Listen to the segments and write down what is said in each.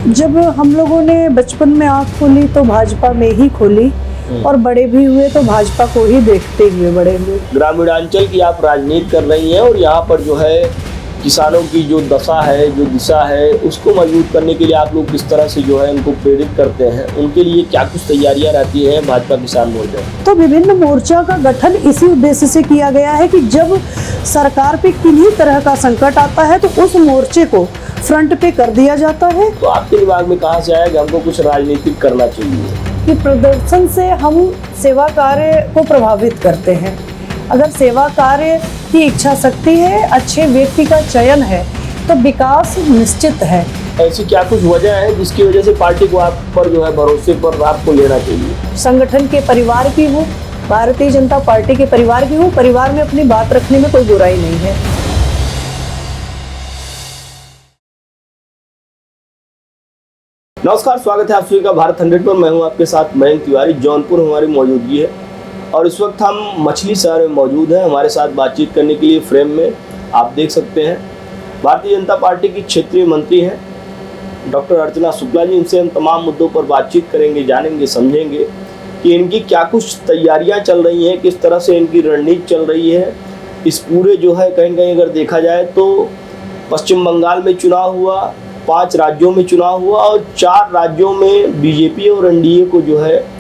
जब हम लोगों ने बचपन में आँख खोली तो भाजपा में ही खोली और बड़े भी हुए तो भाजपा को ही देखते हुए बड़े हुए। ग्रामीणांचल की आप राजनीति कर रही हैं और यहाँ पर जो है किसानों की जो दशा है, जो दिशा है, उसको मजबूत करने के लिए आप लोग किस तरह से जो है उनको प्रेरित करते हैं, उनके लिए क्या कुछ तैयारियां रहती हैं भाजपा किसान मोर्चा? तो विभिन्न मोर्चा का गठन इसी उद्देश्य से किया गया है कि जब सरकार पे किन्हीं तरह का संकट आता है तो उस मोर्चे को फ्रंट पे कर दिया जाता है। तो आपके दिमाग में कहाँ से आया कि हमको कुछ राजनीतिक करना चाहिए? कि प्रदर्शन से हम सेवा कार्य को प्रभावित करते हैं। अगर सेवा कार्य की इच्छा शक्ति है, अच्छे व्यक्ति का चयन है तो विकास निश्चित है। ऐसी क्या कुछ वजह है जिसकी वजह से पार्टी को आप पर जो है भरोसे पर आपको लेना चाहिए? संगठन के परिवार की हूँ, भारतीय जनता पार्टी के परिवार की हूँ, परिवार में अपनी बात रखने में कोई बुराई नहीं है। नमस्कार, स्वागत है आप सभी का भारत 100 पर। मैं हूं आपके साथ मयंक तिवारी। जौनपुर हमारी मौजूदगी है और इस वक्त हम मछली शहर में मौजूद हैं। हमारे साथ बातचीत करने के लिए फ्रेम में आप देख सकते हैं भारतीय जनता पार्टी की क्षेत्रीय मंत्री हैं डॉक्टर अर्चना शुक्ला जी। इनसे हम तमाम मुद्दों पर बातचीत करेंगे, जानेंगे, समझेंगे कि इनकी क्या कुछ तैयारियाँ चल रही हैं, किस तरह से इनकी रणनीति चल रही है। इस पूरे जो है कहीं कहीं अगर देखा जाए तो पश्चिम बंगाल में चुनाव हुआ, 5 राज्यों में चुनाव हुआ और 4 राज्यों में बीजेपी और एनडीए को जो है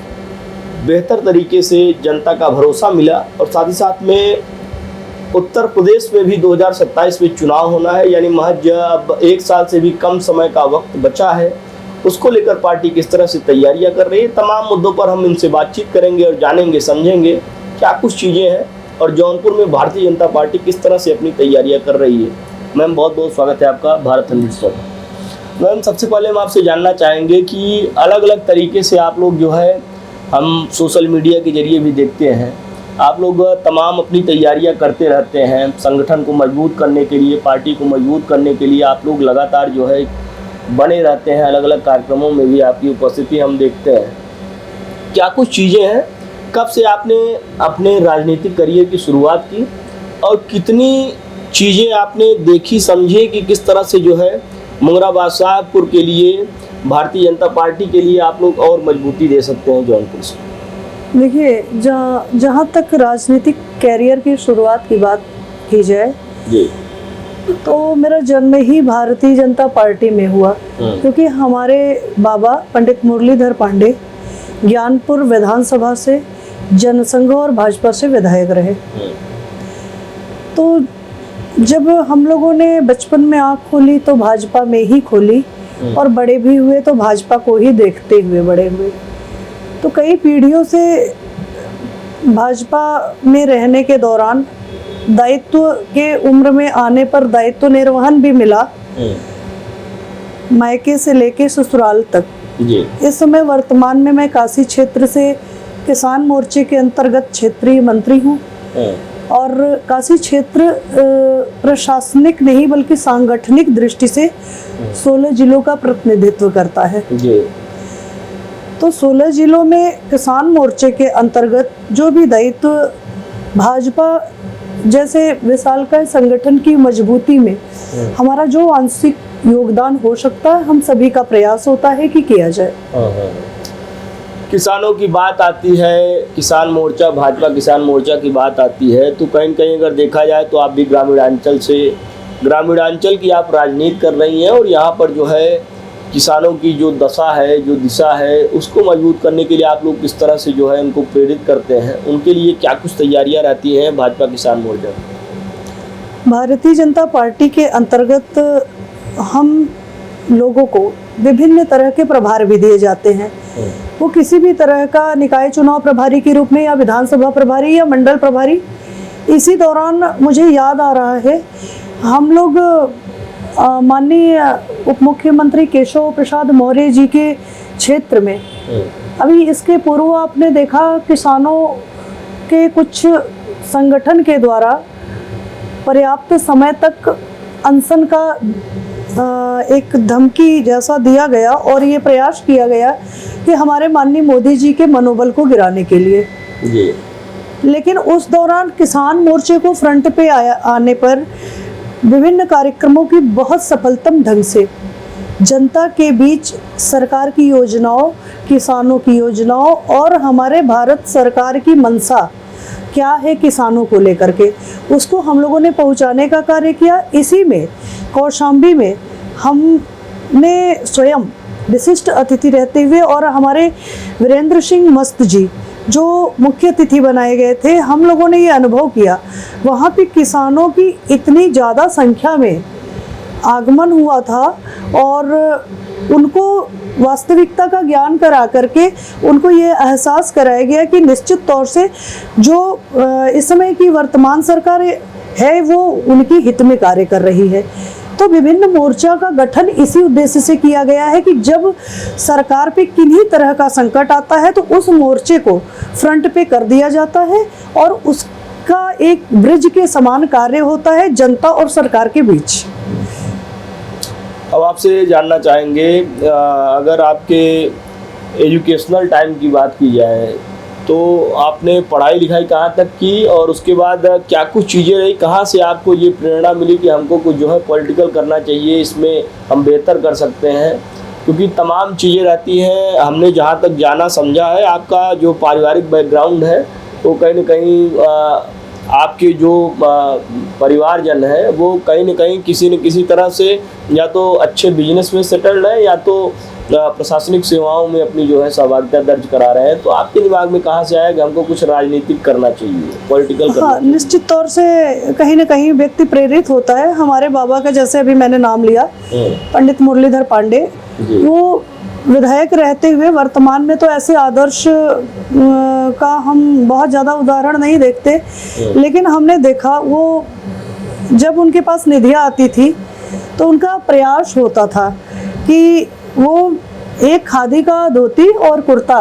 बेहतर तरीके से जनता का भरोसा मिला। और साथ ही साथ में उत्तर प्रदेश में भी 2027 में चुनाव होना है, यानी महज अब 1 साल से भी कम समय का वक्त बचा है। उसको लेकर पार्टी किस तरह से तैयारियां कर रही है, तमाम मुद्दों पर हम इनसे बातचीत करेंगे और जानेंगे, समझेंगे क्या कुछ चीज़ें हैं और जौनपुर में भारतीय जनता पार्टी किस तरह से अपनी तैयारियाँ कर रही है। मैम, बहुत बहुत स्वागत है आपका भारत 100 पर। मैम, सबसे पहले हम आपसे जानना चाहेंगे कि अलग अलग तरीके से आप लोग जो है, हम सोशल मीडिया के जरिए भी देखते हैं, आप लोग तमाम अपनी तैयारियां करते रहते हैं। संगठन को मजबूत करने के लिए, पार्टी को मजबूत करने के लिए आप लोग लगातार जो है बने रहते हैं। अलग अलग कार्यक्रमों में भी आपकी उपस्थिति हम देखते हैं। क्या कुछ चीज़ें हैं, कब से आपने अपने राजनीतिक करियर की शुरुआत की और कितनी चीज़ें आपने देखी, समझी कि किस तरह से जो है मुंगराबाद साहबपुर के लिए, भारतीय जनता पार्टी के लिए आप लोग और मजबूती दे सकते हैं जौनपुर से? देखिए, जहाँ तक राजनीतिक कैरियर की शुरुआत की बात की जाए जी, तो मेरा जन्म ही भारतीय जनता पार्टी में हुआ, क्योंकि हमारे बाबा पंडित मुरलीधर पांडे ज्ञानपुर विधानसभा से जनसंघ और भाजपा से विधायक रहे। तो जब हम लोगों ने बचपन में आँख खोली तो भाजपा में ही खोली और बड़े भी हुए तो भाजपा को ही देखते हुए बड़े हुए। तो कई पीढ़ियों से भाजपा में रहने के दौरान दायित्व के उम्र में आने पर दायित्व निर्वहन भी मिला, मायके से लेके ससुराल तक। इस समय वर्तमान में मैं काशी क्षेत्र से किसान मोर्चे के अंतर्गत क्षेत्रीय मंत्री हूँ और काशी क्षेत्र प्रशासनिक नहीं बल्कि सांगठनिक दृष्टि से 16 जिलों का प्रतिनिधित्व करता है। तो 16 जिलों में किसान मोर्चे के अंतर्गत जो भी दायित्व भाजपा जैसे विशालकाय संगठन की मजबूती में हमारा जो आंशिक योगदान हो सकता है, हम सभी का प्रयास होता है कि किया जाए। किसानों की बात आती है, किसान मोर्चा, भाजपा किसान मोर्चा की बात आती है तो कहीं कहीं अगर देखा जाए तो आप भी ग्रामीणांचल की आप राजनीति कर रही हैं और यहाँ पर जो है किसानों की जो दशा है, जो दिशा है, उसको मजबूत करने के लिए आप लोग किस तरह से जो है उनको प्रेरित करते हैं, उनके लिए क्या कुछ तैयारियां रहती हैं भाजपा किसान मोर्चा? भारतीय जनता पार्टी के अंतर्गत हम लोगों को विभिन्न तरह के प्रभार भी दिए जाते हैं। वो किसी भी तरह का निकाय चुनाव प्रभारी के रूप में या विधानसभा प्रभारी या मंडल प्रभारी। इसी दौरान मुझे याद आ रहा है, हम लोग माननीय उप मुख्यमंत्री केशव प्रसाद मौर्य जी के क्षेत्र में, अभी इसके पूर्व आपने देखा किसानों के कुछ संगठन के द्वारा पर्याप्त समय तक अनशन का एक धमकी जैसा दिया गया और ये प्रयास किया गया कि हमारे माननीय मोदी जी के मनोबल को गिराने के लिए। लेकिन उस दौरान किसान मोर्चे को फ्रंट पे आने पर विभिन्न कार्यक्रमों की बहुत सफलतम ढंग से जनता के बीच सरकार की योजनाओं, किसानों की योजनाओं और हमारे भारत सरकार की मंशा क्या है किसानों को लेकर के, उसको हम लोगों ने पहुंचाने का कार्य किया। इसी में कौशाम्बी में हमने स्वयं विशिष्ट अतिथि रहते हुए और हमारे वीरेंद्र सिंह मस्त जी जो मुख्य अतिथि बनाए गए थे, हम लोगों ने ये अनुभव किया वहाँ पे किसानों की इतनी ज़्यादा संख्या में आगमन हुआ था और उनको वास्तविकता का ज्ञान करा करके उनको ये एहसास कराया गया कि निश्चित तौर से जो इस समय की वर्तमान सरकार है वो उनकी हित में कार्य कर रही है। तो विभिन्न मोर्चा का गठन इसी उद्देश्य से किया गया है कि जब सरकार पे किन्हीं तरह का संकट आता है तो उस मोर्चे को फ्रंट पे कर दिया जाता है और उसका एक ब्रिज के समान कार्य होता है जनता और सरकार के बीच। अब आपसे जानना चाहेंगे, अगर आपके एजुकेशनल टाइम की बात की जाए तो आपने पढ़ाई लिखाई कहाँ तक की और उसके बाद क्या कुछ चीज़ें रही, कहाँ से आपको ये प्रेरणा मिली कि हमको कुछ जो है पॉलिटिकल करना चाहिए, इसमें हम बेहतर कर सकते हैं? क्योंकि तमाम चीज़ें रहती हैं। हमने जहाँ तक जाना समझा है आपका जो पारिवारिक बैकग्राउंड है वो कहीं न कहीं आपके जो परिवारजन है वो कहीं न कहीं किसी न किसी तरह से या तो अच्छे बिजनेस में सेटल्ड है या तो प्रशासनिक सेवाओं में अपनी जो है सहभागिता दर्ज करा रहे हैं। तो आपके दिमाग में कहाँ से आया कि हमको कुछ राजनीतिक करना चाहिए, पॉलिटिकल करना चाहिए? निश्चित तौर से कहीं ना कहीं व्यक्ति प्रेरित होता है। हमारे बाबा का जैसे अभी मैंने नाम लिया, पंडित मुरलीधर पांडे, वो विधायक रहते हुए वर्तमान में तो ऐसे आदर्श का हम बहुत ज़्यादा उदाहरण नहीं देखते, लेकिन हमने देखा वो जब उनके पास निधियाँ आती थी तो उनका प्रयास होता था कि वो एक खादी का धोती और कुर्ता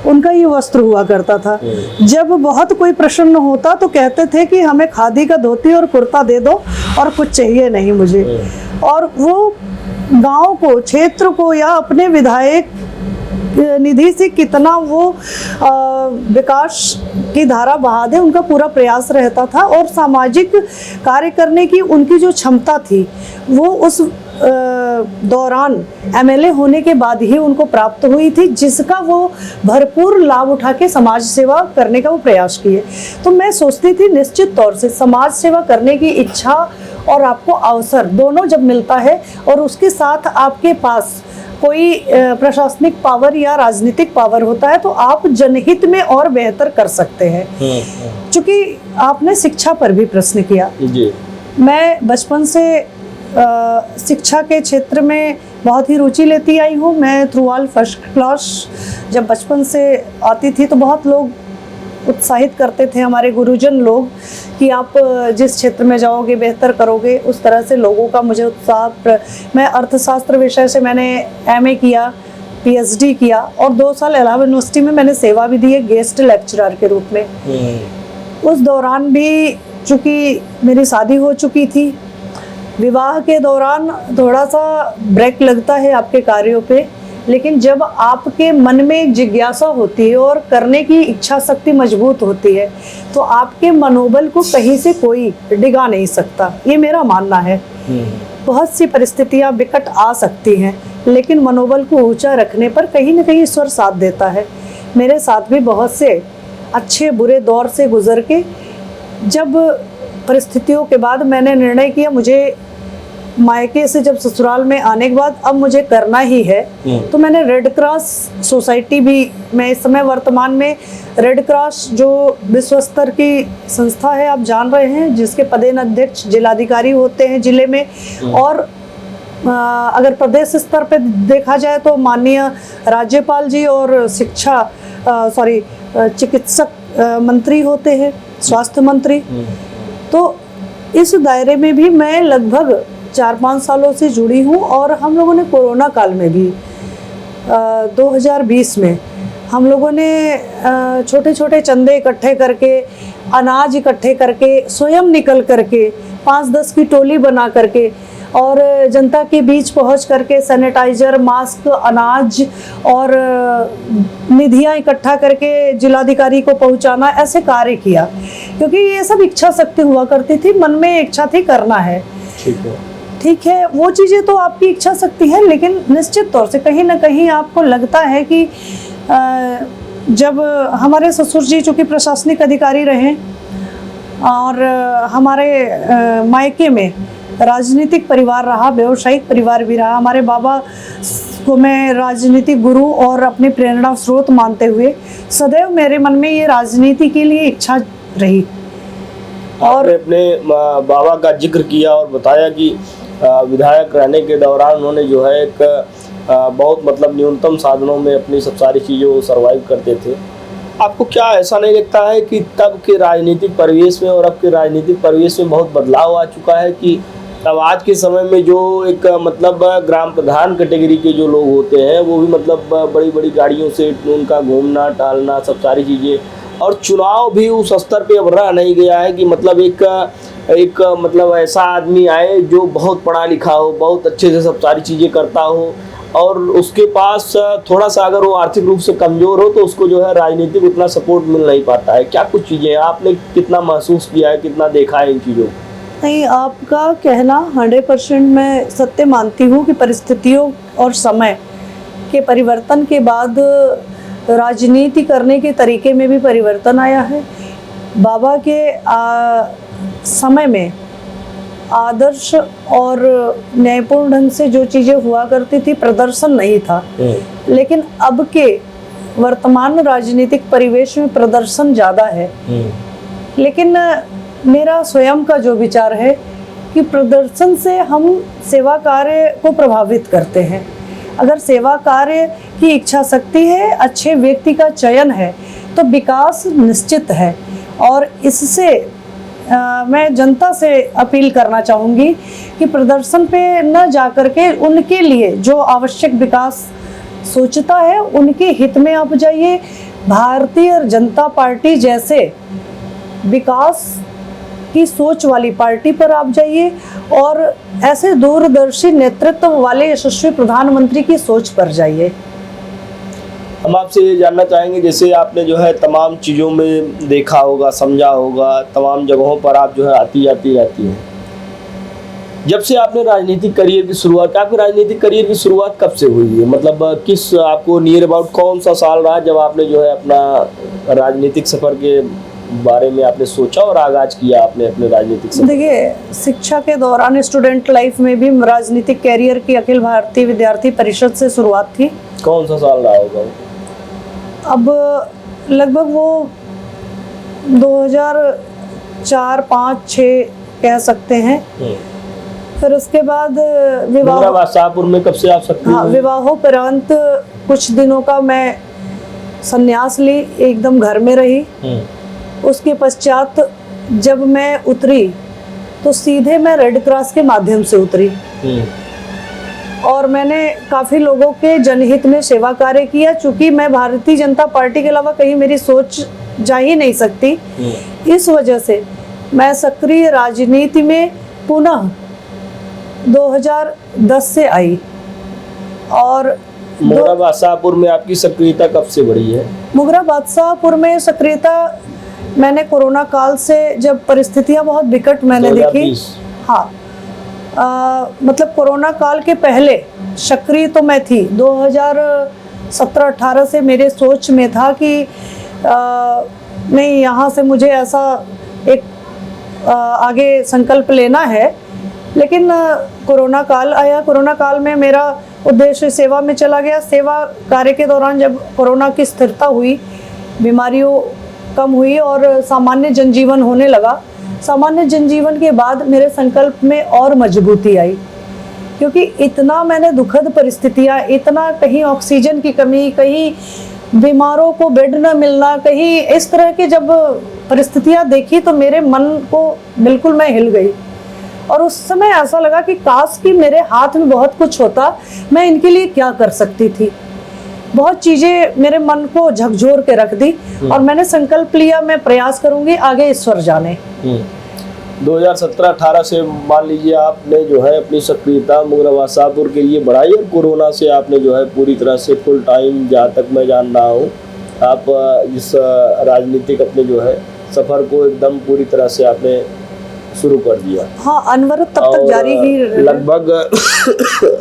उनका ये वस्त्र हुआ करता था। जब बहुत कोई प्रसन्न होता तो कहते थे कि हमें खादी का धोती और कुर्ता दे दो और कुछ चाहिए नहीं मुझे। और वो गांव को, क्षेत्र को या अपने विधायक निधि से कितना वो विकास की धारा बहा दे उनका पूरा प्रयास रहता था। और सामाजिक कार्य करने की उनकी जो क्षमता थी वो उस दौरान एमएलए होने के बाद ही उनको प्राप्त हुई थी, जिसका वो भरपूर लाभ उठा के समाज सेवा करने का वो प्रयास किए। तो मैं सोचती थी निश्चित तौर से समाज सेवा करने की इच्छा और आपको अवसर दोनों जब मिलता है और उसके साथ आपके पास कोई प्रशासनिक पावर या राजनीतिक पावर होता है तो आप जनहित में और बेहतर कर सकते हैं। क्योंकि आपने शिक्षा पर भी प्रश्न किया जी। मैं बचपन से शिक्षा के क्षेत्र में बहुत ही रुचि लेती आई हूँ। मैं थ्रू ऑल फर्स्ट क्लास जब बचपन से आती थी तो बहुत लोग उत्साहित करते थे, हमारे गुरुजन लोग, कि आप जिस क्षेत्र में जाओगे बेहतर करोगे। उस तरह से लोगों का मुझे उत्साह। मैं अर्थशास्त्र विषय से मैंने एमए किया, पीएचडी किया और 2 साल इलाहाबाद यूनिवर्सिटी में मैंने सेवा भी दी है गेस्ट लेक्चरर के रूप में। उस दौरान भी चूँकि मेरी शादी हो चुकी थी, विवाह के दौरान थोड़ा सा ब्रेक लगता है आपके कार्यों पे, लेकिन जब आपके मन में एक जिज्ञासा होती है और करने की इच्छा शक्ति मजबूत होती है तो आपके मनोबल को कहीं से कोई डिगा नहीं सकता, ये मेरा मानना है। बहुत सी परिस्थितियां विकट आ सकती हैं लेकिन मनोबल को ऊंचा रखने पर कहीं ना कहीं ईश्वर साथ देता है। मेरे साथ भी बहुत से अच्छे बुरे दौर से गुजर के जब परिस्थितियों के बाद मैंने निर्णय किया, मुझे मायके से जब ससुराल में आने के बाद अब मुझे करना ही है, तो मैंने रेड क्रॉस सोसाइटी भी, मैं इस समय वर्तमान में रेड क्रॉस जो विश्व स्तर की संस्था है आप जान रहे हैं, जिसके पदेन अध्यक्ष जिलाधिकारी होते हैं जिले में, और अगर प्रदेश स्तर पे देखा जाए तो माननीय राज्यपाल जी और चिकित्सक मंत्री होते हैं, स्वास्थ्य मंत्री। तो इस दायरे में भी मैं लगभग 4-5 सालों से जुड़ी हूँ। और हम लोगों ने कोरोना काल में भी 2020 में हम लोगों ने छोटे छोटे चंदे इकट्ठे करके, अनाज इकट्ठे करके, स्वयं निकल करके 5-10 की टोली बना करके और जनता के बीच पहुंच करके सैनिटाइजर, मास्क, अनाज और निधियां इकट्ठा करके जिलाधिकारी को पहुंचाना, ऐसे कार्य किया। क्योंकि ये सब इच्छा शक्ति हुआ करती थी, मन में इच्छा थी करना है। ठीक है। ठीक है, वो चीज़ें तो आपकी इच्छा शक्ति है, लेकिन निश्चित तौर से कहीं ना कहीं आपको लगता है कि जब हमारे ससुर जी चूँकि प्रशासनिक अधिकारी रहे और हमारे मायके में राजनीतिक परिवार रहा, व्यवसायिक परिवार भी रहा, हमारे बाबा को मैं राजनीतिक गुरु और अपने प्रेरणा स्रोत मानते हुए सदैव मेरे मन में ये राजनीति के लिए इच्छा रही। और अपने बाबा का जिक्र किया और बताया कि विधायक रहने के दौरान उन्होंने जो है एक बहुत मतलब न्यूनतम साधनों में अपनी सब सारी चीज़ों को सर्वाइव करते थे। आपको क्या ऐसा नहीं लगता है कि तब के राजनीतिक परिवेश में और अब के राजनीतिक परिवेश में बहुत बदलाव आ चुका है कि अब आज के समय में जो एक मतलब ग्राम प्रधान कैटेगरी के जो लोग होते हैं वो भी मतलब बड़ी बड़ी गाड़ियों से उनका घूमना टहलना सब सारी चीज़ें, और चुनाव भी उस स्तर पे अब रह नहीं गया है कि मतलब एक मतलब ऐसा आदमी आए जो बहुत पढ़ा लिखा हो, बहुत अच्छे से सब सारी चीज़ें करता हो, और उसके पास थोड़ा सा अगर वो आर्थिक रूप से कमज़ोर हो तो उसको जो है राजनीतिक उतना सपोर्ट मिल नहीं पाता है। क्या कुछ चीज़ें आपने कितना महसूस किया है, कितना देखा है इन चीज़ों को? नहीं, आपका कहना 100% मैं सत्य मानती हूँ कि परिस्थितियों और समय के परिवर्तन के बाद राजनीति करने के तरीके में भी परिवर्तन आया है। बाबा के समय में आदर्श और न्यायपूर्ण ढंग से जो चीज़ें हुआ करती थी, प्रदर्शन नहीं था, लेकिन अब के वर्तमान राजनीतिक परिवेश में प्रदर्शन ज़्यादा है। लेकिन मेरा स्वयं का जो विचार है कि प्रदर्शन से हम सेवा कार्य को प्रभावित करते हैं। अगर सेवा कार्य की इच्छा शक्ति है, अच्छे व्यक्ति का चयन है, तो विकास निश्चित है। और इससे मैं जनता से अपील करना चाहूँगी कि प्रदर्शन पे न जाकर के उनके लिए जो आवश्यक विकास सोचता है उनके हित में आप जाइए। भारतीय जनता पार्टी जैसे विकास की सोच वाली पार्टी पर आप जाइए और ऐसे दूरदर्शी नेतृत्व वाले यशस्वी प्रधानमंत्री की सोच पर जाइए। हम आपसे ये जानना चाहेंगे, जैसे आपने जो है तमाम चीज़ों में देखा होगा, समझा होगा, तमाम जगहों पर आप जो है आती जाती रहती हैं। जब से आपने राजनीतिक करियर की शुरुआत, आपके राजनीतिक करियर की शुरुआत कब से हुई है? मतलब किस आपको नियर अबाउट कौन सा साल रहा जब आपने जो है अपना राजनीतिक सफ़र के बारे में आपने सोचा और आगाज किया आपने अपने राजनीतिक सफर? देखिए, शिक्षा के दौरान स्टूडेंट लाइफ में भी राजनीतिक कैरियर की अखिल भारतीय विद्यार्थी परिषद से शुरुआत थी। कौन सा साल रहा होगा? अब लगभग वो 2004, 5, 6 कह सकते हैं। फिर उसके बाद विवाह शाहपुर में कब से आप सक्रिय? हाँ, विवाहोपरांत कुछ दिनों का मैं संन्यास ली, एकदम घर में रही। उसके पश्चात जब मैं उतरी तो सीधे मैं रेड क्रॉस के माध्यम से उतरी और मैंने काफ़ी लोगों के जनहित में सेवा कार्य किया। चूँकि मैं भारतीय जनता पार्टी के अलावा कहीं मेरी सोच जा ही नहीं सकती, इस वजह से मैं सक्रिय राजनीति में पुनः 2010 से आई। और मुगरा बादशाहपुर में आपकी सक्रियता कब से बढ़ी है? मुगरा बादशाहपुर में सक्रियता मैंने कोरोना काल से, जब परिस्थितियां बहुत विकट मैंने देखी। हाँ, मतलब कोरोना काल के पहले सक्रिय तो मैं थी। 2017-18 से मेरे सोच में था कि नहीं, यहाँ से मुझे ऐसा एक आगे संकल्प लेना है। लेकिन कोरोना काल आया। कोरोना काल में मेरा उद्देश्य सेवा में चला गया। सेवा कार्य के दौरान जब कोरोना की स्थिरता हुई, बीमारियों कम हुई और सामान्य जनजीवन होने लगा, सामान्य जनजीवन के बाद मेरे संकल्प में और मजबूती आई, क्योंकि इतना मैंने दुखद परिस्थितियाँ, इतना कहीं ऑक्सीजन की कमी, कहीं बीमारों को बेड न मिलना, कहीं इस तरह की जब परिस्थितियाँ देखी तो मेरे मन को बिल्कुल मैं हिल गई। और उस समय ऐसा लगा कि काश कि मेरे हाथ में बहुत कुछ होता, मैं इनके लिए क्या कर सकती थी। बहुत चीज़ें मेरे मन को झकझोर के रख दी और मैंने संकल्प लिया, मैं प्रयास करूंगी आगे ईश्वर जाने। 2017-18 से मान लीजिए आपने जो है अपनी सक्रियता मुगरा बादशाहपुर के लिए बढ़ाई और कोरोना से आपने जो है पूरी तरह से फुल टाइम, जहाँ तक मैं जान रहा हूँ, आप इस राजनीतिक अपने जो है सफ़र को एकदम पूरी तरह से आपने शुरू कर दिया। हाँ, अनवरत तब तक जारी ही लगभग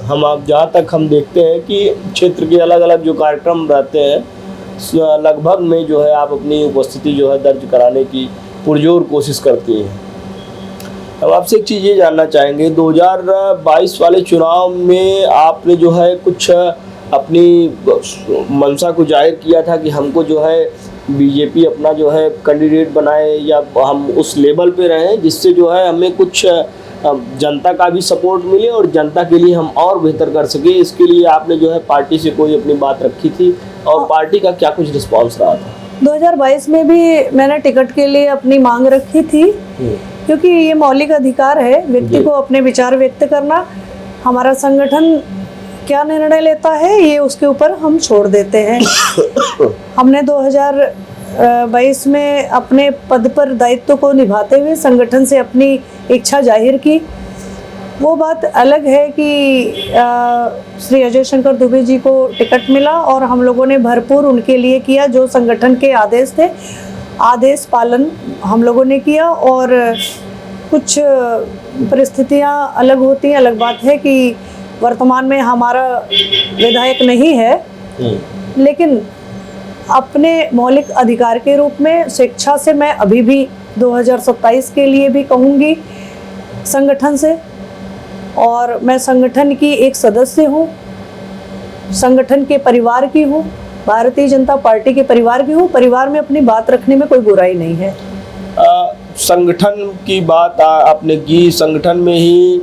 हम आप जहाँ तक हम देखते हैं कि क्षेत्र के अलग अलग जो कार्यक्रम रहते हैं लगभग में जो है आप अपनी उपस्थिति जो है दर्ज कराने की पुरजोर कोशिश करती हैं। अब आपसे एक चीज़ ये जानना चाहेंगे, 2022 वाले चुनाव में आपने जो है कुछ अपनी मंशा को जाहिर किया था कि हमको जो है बीजेपी अपना जो है कैंडिडेट बनाए या हम उस लेवल पे रहें जिससे जो है हमें कुछ जनता का भी सपोर्ट मिले और जनता के लिए हम और बेहतर कर सके। इसके लिए आपने जो है पार्टी से कोई अपनी बात रखी थी और पार्टी का क्या कुछ रिस्पांस रहा था? 2022 में भी मैंने टिकट के लिए अपनी मांग रखी थी, क्योंकि ये मौलिक अधिकार है व्यक्ति को अपने विचार व्यक्त करना। हमारा संगठन क्या निर्णय लेता है ये उसके ऊपर हम छोड़ देते हैं। हमने 2022 में अपने पद पर दायित्व को निभाते हुए संगठन से अपनी इच्छा जाहिर की। वो बात अलग है कि श्री अजय शंकर दुबे जी को टिकट मिला और हम लोगों ने भरपूर उनके लिए किया, जो संगठन के आदेश थे आदेश पालन हम लोगों ने किया। और कुछ परिस्थितियां अलग होती हैं, अलग बात है कि वर्तमान में हमारा विधायक नहीं है, लेकिन अपने मौलिक अधिकार के रूप में शिक्षा से मैं अभी भी 2027 के लिए भी कहूँगी संगठन से। और मैं संगठन की एक सदस्य हूँ, संगठन के परिवार की हूँ, भारतीय जनता पार्टी के परिवार की हूँ। परिवार में अपनी बात रखने में कोई बुराई नहीं है। संगठन की बात आपने की, संगठन में ही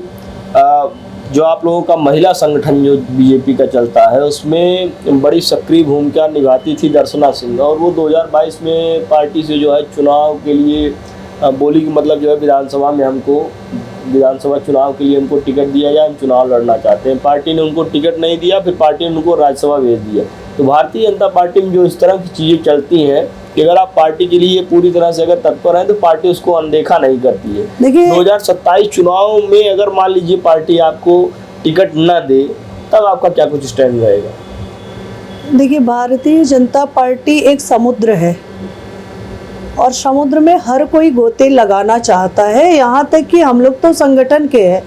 जो आप लोगों का महिला संगठन जो बीजेपी का चलता है उसमें बड़ी सक्रिय भूमिका निभाती थी दर्शना सिंह, और वो 2022 में पार्टी से जो है चुनाव के लिए बोली कि मतलब जो है विधानसभा चुनाव के लिए हमको टिकट दिया जाए, हम चुनाव लड़ना चाहते हैं। पार्टी ने उनको टिकट नहीं दिया, फिर पार्टी ने उनको राज्यसभा भेज दिया। तो भारतीय जनता पार्टी में जो इस तरह की चीज़ें चलती हैं कि अगर आप पार्टी के लिए पूरी तरह से अगर तत्पर हैं तो पार्टी उसको अनदेखा नहीं करती है। देखिए 2027 चुनाव में अगर मान लीजिए पार्टी आपको टिकट न दे तब आपका क्या कुछ स्टैंड रहेगा? देखिए, भारतीय जनता पार्टी एक समुद्र है और समुद्र में हर कोई गोते लगाना चाहता है। यहाँ तक कि हम लोग तो संगठन के हैं,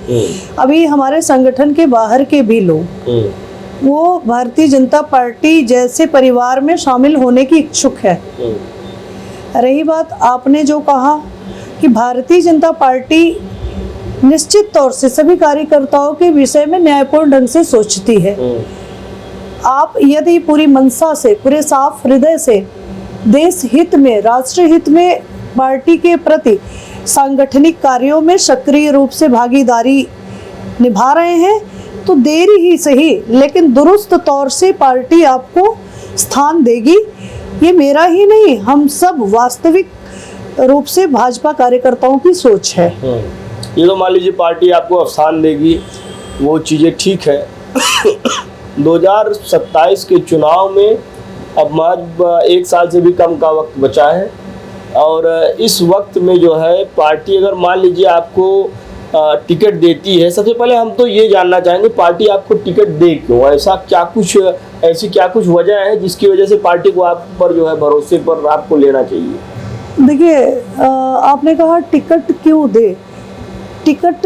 अभी हमारे संगठन के बाहर के भी लोग वो भारतीय जनता पार्टी जैसे परिवार में शामिल होने की इच्छुक है। रही बात आपने जो कहा कि भारतीय जनता पार्टी निश्चित तौर से सभी कार्यकर्ताओं के विषय में न्यायपूर्ण ढंग से सोचती है। आप यदि पूरी मनसा से, पूरे साफ हृदय से देश हित में, राष्ट्र हित में पार्टी के प्रति सांगठनिक कार्यों में सक्रिय रूप से भागीदारी निभा रहे हैं तो देरी ही सही लेकिन दुरुस्त तौर से पार्टी आपको स्थान देगी। ये मेरा ही नहीं, हम सब वास्तविक रूप से भाजपा कार्यकर्ताओं की सोच है। ये तो मान लीजिए पार्टी आपको स्थान देगी, वो चीज़ें ठीक है। 2027 के चुनाव में अब महज 1 साल से भी कम का वक्त बचा है और इस वक्त में जो है पार्टी अगर मान लीजिए आपको टिकट देती है, सबसे पहले हम तो ये जानना चाहेंगे पार्टी आपको टिकट दे क्यों? ऐसी क्या कुछ वजह है जिसकी वजह से पार्टी को आप पर जो है भरोसे पर आपको लेना चाहिए? देखिए, आपने कहा टिकट क्यों दे। टिकट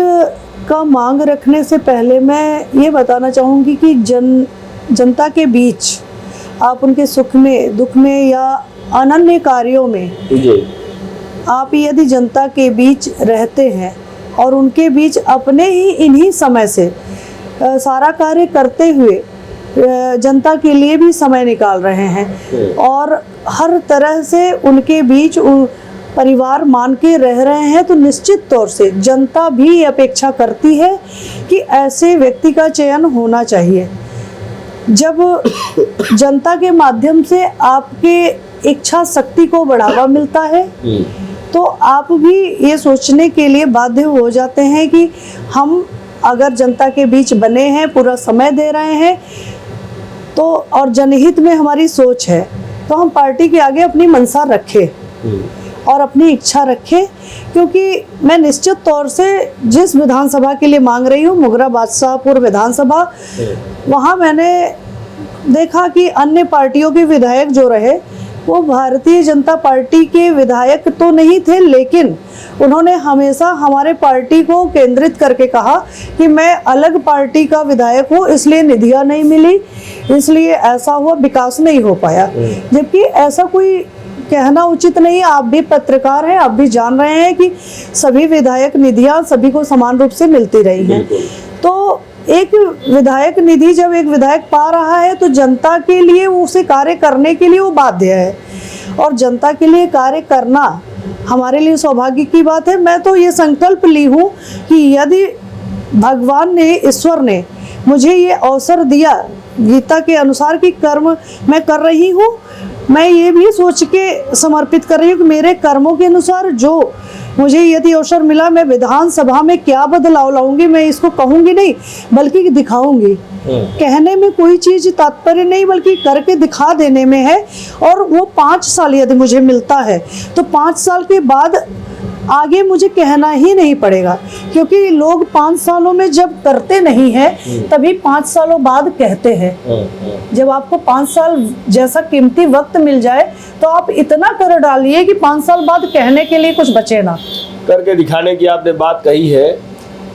का मांग रखने से पहले मैं ये बताना चाहूँगी कि जनता के बीच आप उनके सुख में, दुख में या अनन्य कार्यों में आप यदि जनता के बीच रहते हैं और उनके बीच अपने ही इन्हीं समय से सारा कार्य करते हुए जनता के लिए भी समय निकाल रहे हैं और हर तरह से उनके बीच परिवार मान के रह रहे हैं तो निश्चित तौर से जनता भी अपेक्षा करती है कि ऐसे व्यक्ति का चयन होना चाहिए। जब जनता के माध्यम से आपके इच्छा शक्ति को बढ़ावा मिलता है तो आप भी ये सोचने के लिए बाध्य हो जाते हैं कि हम अगर जनता के बीच बने हैं, पूरा समय दे रहे हैं तो और जनहित में हमारी सोच है तो हम पार्टी के आगे अपनी मंशा रखें और अपनी इच्छा रखें। क्योंकि मैं निश्चित तौर से जिस विधानसभा के लिए मांग रही हूँ, मुगरा बादशाहपुर विधानसभा, वहाँ मैंने देखा कि अन्य पार्टियों के विधायक जो रहे वो भारतीय जनता पार्टी के विधायक तो नहीं थे, लेकिन उन्होंने हमेशा हमारे पार्टी को केंद्रित करके कहा कि मैं अलग पार्टी का विधायक हूँ, इसलिए निधियाँ नहीं मिली, इसलिए ऐसा हुआ, विकास नहीं हो पाया। जबकि ऐसा कोई कहना उचित नहीं। आप भी पत्रकार हैं, आप भी जान रहे हैं कि सभी विधायक निधियां सभी को समान रूप से मिलती रही हैं। तो एक विधायक निधि जब एक विधायक पा रहा है तो जनता के लिए उसे कार्य करने के लिए वो बाध्य है, और जनता के लिए कार्य करना हमारे लिए सौभाग्य की बात है। मैं तो ये संकल्प ली हूँ कि यदि भगवान ने, ईश्वर ने मुझे ये अवसर दिया गीता के अनुसार कि कर्म मैं कर रही हूँ, मैं ये भी सोच के समर्पित कर रही हूँ कि मेरे कर्मों के अनुसार जो मुझे यदि अवसर मिला, मैं विधानसभा में क्या बदलाव लाऊंगी, मैं इसको कहूंगी नहीं बल्कि दिखाऊंगी। कहने में कोई चीज तात्पर्य नहीं, बल्कि करके दिखा देने में है। और वो 5 साल यदि मुझे मिलता है तो 5 साल के बाद आगे मुझे कहना ही नहीं पड़ेगा, क्योंकि लोग 5 सालों में जब करते नहीं हैं तभी 5 सालों बाद कहते हैं। जब आपको 5 साल जैसा कीमती वक्त मिल जाए तो आप इतना कर डालिए कि 5 साल बाद कहने के लिए कुछ बचे ना। करके दिखाने की आपने बात कही है।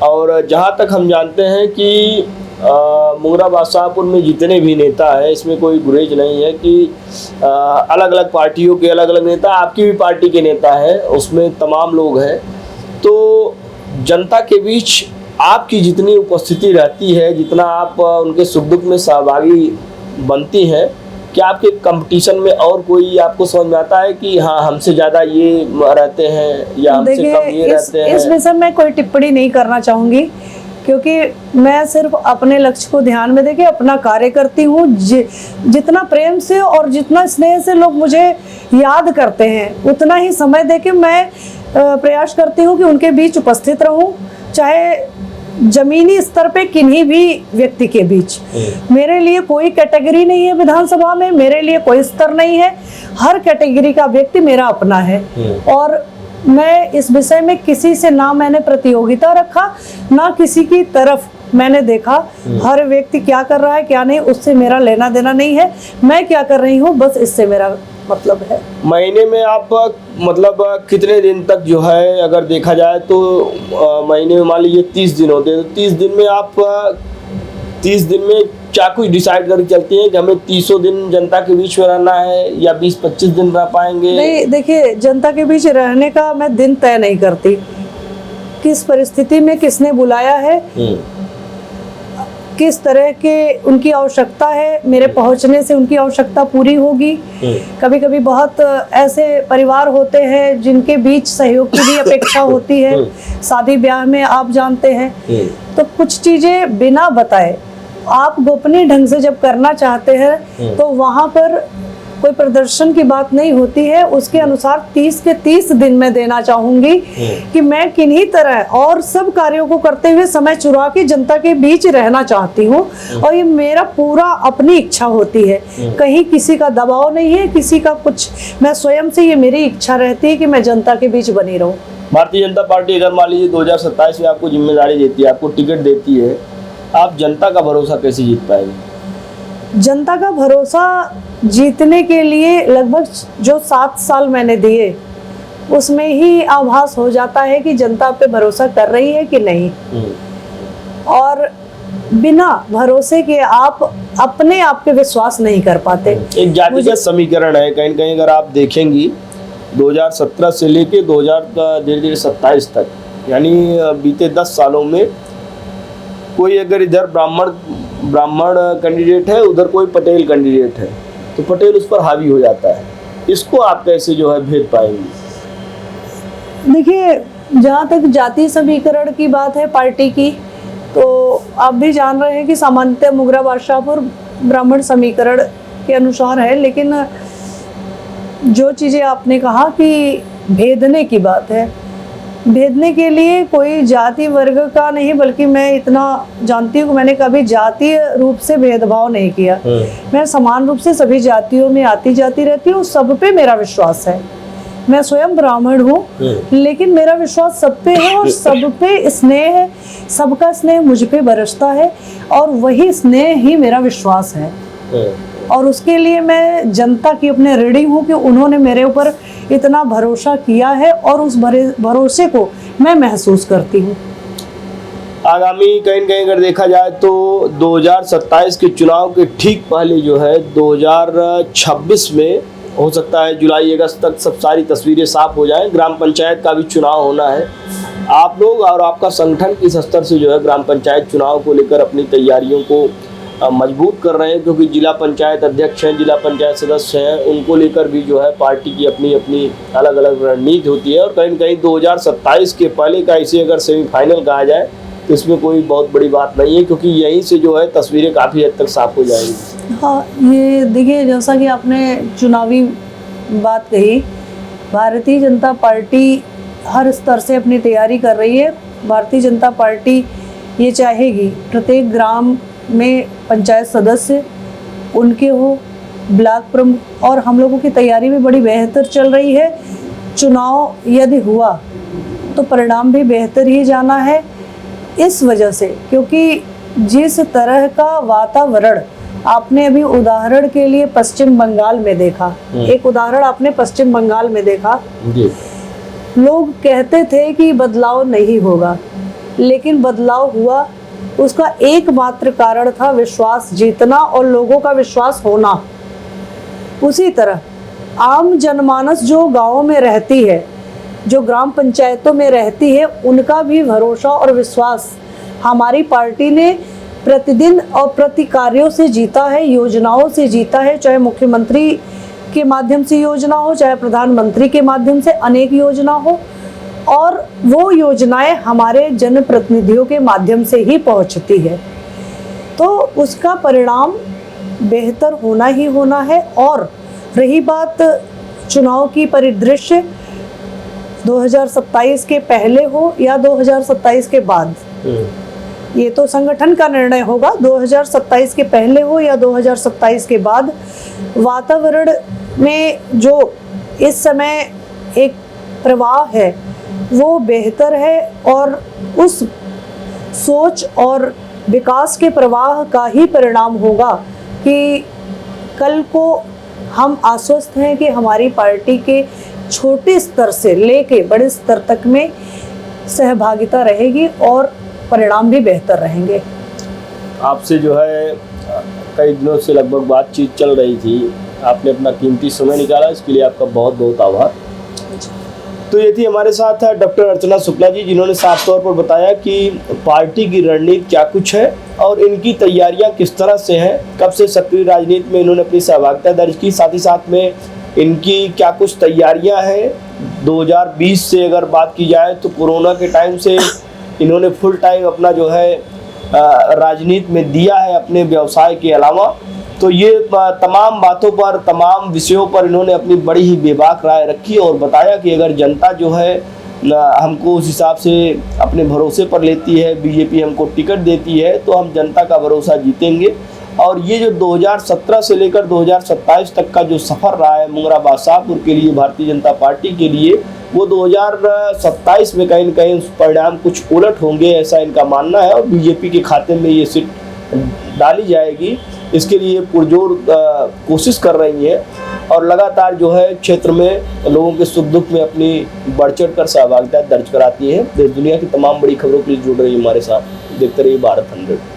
और जहाँ तक हम जानते हैं कि मुंगरा बादशाहपुर में जितने भी नेता हैं, इसमें कोई गुरेज नहीं है कि अलग अलग पार्टियों के अलग अलग नेता, आपकी भी पार्टी के नेता हैं, उसमें तमाम लोग हैं। तो जनता के बीच आपकी जितनी उपस्थिति रहती है, जितना आप उनके सुख दुख में सहभागी बनती हैं, क्या आपके कंपटीशन में और कोई आपको समझ में आता है कि हाँ हमसे ज़्यादा ये रहते हैं या हमसे कम ये रहते हैं? इस विषय में कोई टिप्पणी नहीं करना चाहूँगी, क्योंकि मैं सिर्फ अपने लक्ष्य को ध्यान में देके अपना कार्य करती हूँ। जितना प्रेम से और जितना स्नेह से लोग मुझे याद करते हैं, उतना ही समय देके मैं प्रयास करती हूँ कि उनके बीच उपस्थित रहूँ, चाहे जमीनी स्तर पे किन्हीं भी व्यक्ति के बीच। मेरे लिए कोई कैटेगरी नहीं है विधानसभा में, मेरे लिए कोई स्तर नहीं है, हर कैटेगरी का व्यक्ति मेरा अपना है। और मैं इस विषय में किसी से ना मैंने प्रतियोगिता रखा, ना किसी की तरफ मैंने देखा। हर व्यक्ति क्या कर रहा है क्या नहीं, उससे मेरा लेना देना नहीं है। मैं क्या कर रही हूँ बस इससे मेरा मतलब है। महीने में आप मतलब कितने दिन तक जो है, अगर देखा जाए तो महीने में मान लीजिए 30 दिन होते हैं, तो 30 दिन में आप 30 दिन में क्या कुछ डिसाइड करके चलती हैं कि हमें 30 दिन जनता के बीच में रहना है या 20-25 दिन रह पाएंगे? नहीं, देखिए, जनता के बीच रहने का मैं दिन तय नहीं करती। किस परिस्थिति में किसने बुलाया है, किस तरह के उनकी आवश्यकता है, मेरे पहुंचने से उनकी आवश्यकता पूरी होगी। कभी कभी बहुत ऐसे परिवार होते हैं जिनके बीच सहयोग की भी अपेक्षा होती है, शादी ब्याह में आप जानते हैं। तो कुछ चीजें बिना बताए आप गोपनीय ढंग से जब करना चाहते हैं तो वहां पर कोई प्रदर्शन की बात नहीं होती है। उसके अनुसार 30 के 30 दिन में देना चाहूंगी कि मैं किन्हीं तरह और सब कार्यों को करते हुए समय चुरा के जनता के बीच रहना चाहती हूँ, और ये मेरा पूरा अपनी इच्छा होती है। कहीं किसी का दबाव नहीं है, किसी का कुछ, मैं स्वयं से, ये मेरी इच्छा रहती है कि मैं जनता के बीच बनी रहूं। भारतीय जनता पार्टी अगर मान लीजिए 2027 में आपको जिम्मेदारी देती है, आपको टिकट देती है, आप जनता का भरोसा कैसे जीत पाएंगे? जनता का भरोसा जीतने के लिए लगभग जो 7 साल मैंने दिए, उसमें ही आभास हो जाता है कि जनता पे भरोसा कर रही है कि नहीं। और बिना भरोसे के आप अपने आप पे विश्वास नहीं कर पाते। एक जातिगत समीकरण है, कहीं कहीं अगर आप देखेंगी 2017 से लेके 2027 तक, यानी बीते 10 सालों में कोई अगर इधर ब्राह्मण कैंडिडेट है, उधर कोई पटेल कैंडिडेट है, तो पटेल उस पर हावी हो जाता है। इसको आप कैसे जो है भेद पाएंगे? देखिए, जहाँ तक जाति समीकरण की बात है पार्टी की, तो आप भी जान रहे हैं कि सामान्यतः मुंगरा बादशाहपुर ब्राह्मण समीकरण के अनुसार है। लेकिन जो चीज़ें आपने कहा कि भेदने की बात है, भेदने के लिए कोई जाति वर्ग का नहीं, बल्कि मैं इतना जानती हूँ कि मैंने कभी जातीय रूप से भेदभाव नहीं किया। मैं समान रूप से सभी जातियों में आती जाती रहती हूँ, सब पे मेरा विश्वास है। मैं स्वयं ब्राह्मण हूँ, लेकिन मेरा विश्वास सब पे है और सब पे स्नेह है, सबका स्नेह मुझ पे बरसता है और वही स्नेह ही मेरा विश्वास है। और उसके लिए मैं जनता की अपने ऋणी हूँ कि उन्होंने मेरे ऊपर इतना भरोसा किया है और उस भरोसे को मैं महसूस करती हूँ। आगामी कहीं न कहीं अगर देखा जाए तो 2027 के चुनाव के ठीक पहले जो है 2026 में हो सकता है जुलाई अगस्त तक सब सारी तस्वीरें साफ हो जाएं। ग्राम पंचायत का भी चुनाव होना है। आप लोग और आपका संगठन किस स्तर से जो है ग्राम पंचायत चुनाव को लेकर अपनी तैयारियों को मजबूत कर रहे हैं, क्योंकि जिला पंचायत अध्यक्ष हैं, जिला पंचायत सदस्य हैं, उनको लेकर भी जो है पार्टी की अपनी अपनी अलग अलग रणनीति होती है। और कहीं न कहीं 2027 के पहले का इसे अगर सेमीफाइनल कहा जाए तो इसमें कोई बहुत बड़ी बात नहीं है, क्योंकि यहीं से जो है तस्वीरें काफ़ी हद तक साफ हो जाएंगी। हाँ, ये देखिए जैसा कि आपने चुनावी बात कही, भारतीय जनता पार्टी हर स्तर से अपनी तैयारी कर रही है। भारतीय जनता पार्टी ये चाहेगी प्रत्येक ग्राम में पंचायत सदस्य उनके हो, ब्लॉक प्रमुख, और हम लोगों की तैयारी भी बड़ी बेहतर चल रही है। चुनाव यदि हुआ तो परिणाम भी बेहतर ही जाना है, इस वजह से क्योंकि जिस तरह का वातावरण आपने अभी उदाहरण के लिए पश्चिम बंगाल में देखा, एक उदाहरण आपने पश्चिम बंगाल में देखा जी। लोग कहते थे कि बदलाव नहीं होगा, लेकिन बदलाव हुआ। उसका एकमात्र कारण था विश्वास जीतना और लोगों का विश्वास होना। उसी तरह आम जनमानस जो गांवों में रहती है, जो ग्राम पंचायतों में रहती है, उनका भी भरोसा और विश्वास हमारी पार्टी ने प्रतिदिन और प्रति कार्यों से जीता है, योजनाओं से जीता है। चाहे मुख्यमंत्री के माध्यम से योजना हो, चाहे प्रधानमंत्री के माध्यम से अनेक योजना हो, और वो योजनाएं हमारे जनप्रतिनिधियों के माध्यम से ही पहुंचती है, तो उसका परिणाम बेहतर होना ही होना है। और रही बात चुनाव की परिदृश्य 2027 के पहले हो या 2027 के बाद, ये तो संगठन का निर्णय होगा। 2027 के पहले हो या 2027 के बाद, वातावरण में जो इस समय एक प्रवाह है वो बेहतर है, और उस सोच और विकास के प्रवाह का ही परिणाम होगा कि कल को हम आश्वस्त हैं कि हमारी पार्टी के छोटे स्तर से लेके बड़े स्तर तक में सहभागिता रहेगी और परिणाम भी बेहतर रहेंगे। आपसे जो है कई दिनों से लगभग बातचीत चल रही थी, आपने अपना कीमती समय निकाला, इसके लिए आपका बहुत बहुत आभार। तो ये थी हमारे साथ डॉक्टर अर्चना शुक्ला जी, जिन्होंने साफ तौर पर बताया कि पार्टी की रणनीति क्या कुछ है और इनकी तैयारियां किस तरह से हैं, कब से सक्रिय राजनीति में इन्होंने अपनी सहभागिता दर्ज की, साथ ही साथ में इनकी क्या कुछ तैयारियां हैं। 2020 से अगर बात की जाए तो कोरोना के टाइम से इन्होंने फुल टाइम अपना जो है राजनीति में दिया है अपने व्यवसाय के अलावा। तो ये तमाम बातों पर, तमाम विषयों पर इन्होंने अपनी बड़ी ही बेबाक राय रखी और बताया कि अगर जनता जो है हमको उस हिसाब से अपने भरोसे पर लेती है, बीजेपी हमको टिकट देती है, तो हम जनता का भरोसा जीतेंगे। और ये जो 2017 से लेकर 2027 तक का जो सफ़र रहा है मुंगरा बादशाहपुर के लिए, भारतीय जनता पार्टी के लिए, वो 2027 में कहीं न कहीं परिणाम कुछ उलट होंगे, ऐसा इनका मानना है। और बीजेपी के खाते में ये सीट डाली जाएगी, इसके लिए पुरजोर कोशिश कर रही है और लगातार जो है क्षेत्र में लोगों के सुख दुख में अपनी बढ़ चढ़ कर सहभागिता दर्ज कराती है। देश दुनिया की तमाम बड़ी खबरों के लिए जुड़ रही है हमारे साथ। देखते रहिए भारत 100।